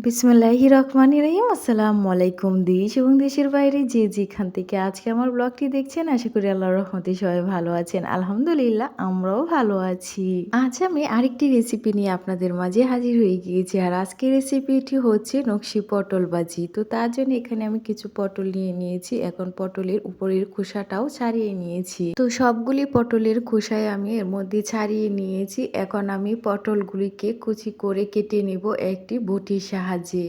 বিসমিল্লাহির রহমানির রহিম। আসসালামু আলাইকুম। দেশ এবং দেশের বাইরে যে যেখান থেকে আজকে আমার ব্লগটি দেখছেন, আশা করি আল্লাহর রহমতে সবাই ভালো আছেন। আলহামদুলিল্লাহ আমরাও ভালো আছি। আজ আমি আরেকটি রেসিপি নিয়ে আপনাদের মাঝে হাজির হয়ে গিয়েছি। আর আজকের রেসিপিটি হচ্ছে নকশি পটল ভাজি। তো তার জন্য এখানে আমি কিছু পটল নিয়ে নিয়েছি। এখন পটলের উপরের খোসাটাও ছাড়িয়ে নিয়েছি। তো সবগুলি পটলের খোসায় আমি এর মধ্যে ছাড়িয়ে নিয়েছি। এখন আমি পটলগুলিকে কুচি করে কেটে নেব একটি বটির সাহায্যে।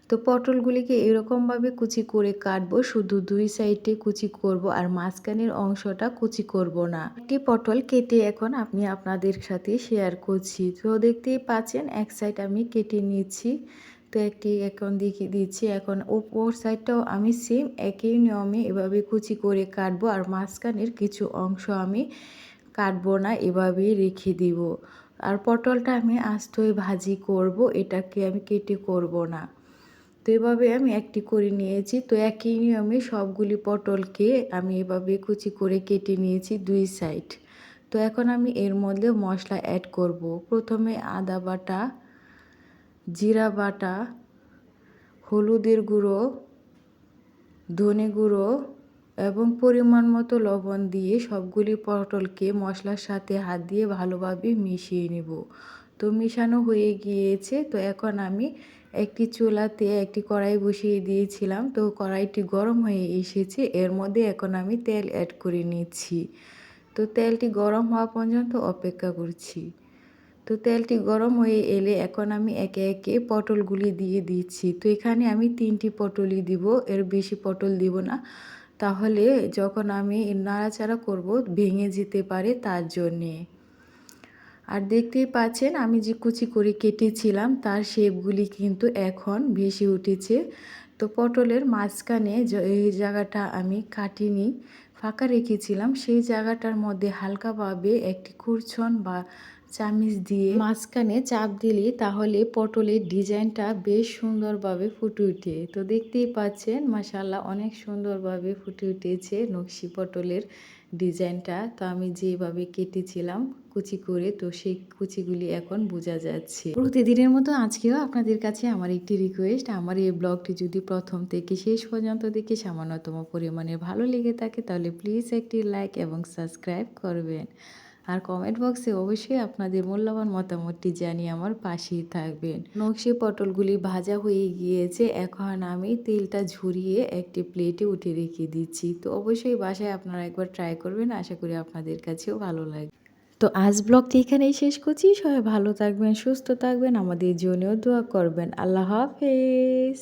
তো পটলগুলিকে এরকমভাবে কুচি করে কাটবো, শুধু দুই সাইডে কুচি করব আর মাঝখানের অংশটা কুচি করব না। একটি পটল কেটে এখন আমি আপনাদের সাথে শেয়ার করছি। তো দেখতেই পাচ্ছেন এক সাইড আমি কেটে নিচ্ছি। তো একটি এখন দেখিয়ে দিচ্ছি। এখন ওপর সাইডটাও আমি সেম একই নিয়মে এভাবে কুচি করে কাটবো আর মাঝখানের কিছু অংশ আমি কাটবো না, এভাবেই রেখে দিব। আর পটলটা আমি আস্তই ভাজি করব, এটাকে আমি কেটে করব না। তো এভাবে আমি একটি করে নিয়েছি। তো একই নিয়মে সবগুলি পটলকে আমি এভাবে কুচি করে কেটে নিয়েছি দুই সাইড। তো এখন আমি এর মধ্যে মশলা অ্যাড করব। প্রথমে আদা বাটা, জিরা বাটা, হলুদের গুঁড়ো, ধনে গুঁড়ো এবং পরিমাণ মতো লবণ দিয়ে সবগুলি পটলকে মশলার সাথে হাত দিয়ে ভালোভাবে মিশিয়ে নেব। তো মিশানো হয়ে গিয়েছে। তো এখন আমি একটি চুলাতে একটি কড়াই বসিয়ে দিয়েছিলাম। তো কড়াইটি গরম হয়ে এসেছে। এর মধ্যে এখন আমি তেল অ্যাড করে নিচ্ছি। তো তেলটি গরম হওয়া পর্যন্ত অপেক্ষা করছি। তো তেলটি গরম হয়ে এলে এখন আমি একে একে পটলগুলি দিয়ে দিচ্ছি। তো এখানে আমি 3টি পটলই দিব, এর বেশি পটল দিব না, তাহলে যখন আমি নাড়াচাড়া করব ভেঙে যেতে পারে তার জন্যে। আর দেখতেই পাচ্ছেন আমি যে কুচি করে কেটেছিলাম তার শেপগুলি কিন্তু এখন ভেসে উঠেছে। তো পটলের মাঝখানে এই জায়গাটা আমি কাটিনি, ফাঁকা রেখেছিলাম, সেই জায়গাটার মধ্যে হালকাভাবে একটি কুরছন বা চামিচ দিয়ে মাঝখানে চাপ দিলে তাহলে পটলের ডিজাইনটা বেশ সুন্দরভাবে ফুটে ওঠে। তো দেখতেই পাচ্ছেন মাশাআল্লাহ অনেক সুন্দরভাবে ফুটে উঠেছে নকশি পটলের ডিজাইনটা। তো আমি যেভাবে কেটেছিলাম কুচি করে, তো সেই কুচিগুলি এখন বোঝা যাচ্ছে। প্রতিদিনের মতো আজকেও আপনাদের কাছে আমার একটি রিকোয়েস্ট, আমার এই ব্লগটি যদি প্রথম থেকে শেষ পর্যন্ত দেখে সামান্যতম পরিমাণে ভালো লেগে থাকে তাহলে প্লিজ একটি লাইক এবং সাবস্ক্রাইব করবেন। আর কমেন্ট বক্সে অবশ্যই আপনাদের মূল্যবান মতামতটি জানিয়ে আমার পাশেই থাকবেন। নকশি পটলগুলি ভাজা হয়ে গিয়েছে। এখন আমি তেলটা ঝরিয়ে একটি প্লেটে উঠে রেখে দিচ্ছি। তো অবশ্যই বাসায় আপনারা একবার ট্রাই করবেন, আশা করি আপনাদের কাছেও ভালো লাগবে। তো আজ ব্লগটি এখানেই শেষ করছি। সবাই ভালো থাকবেন, সুস্থ থাকবেন, আমাদের জন্যও দোয়া করবেন। আল্লাহ হাফেজ।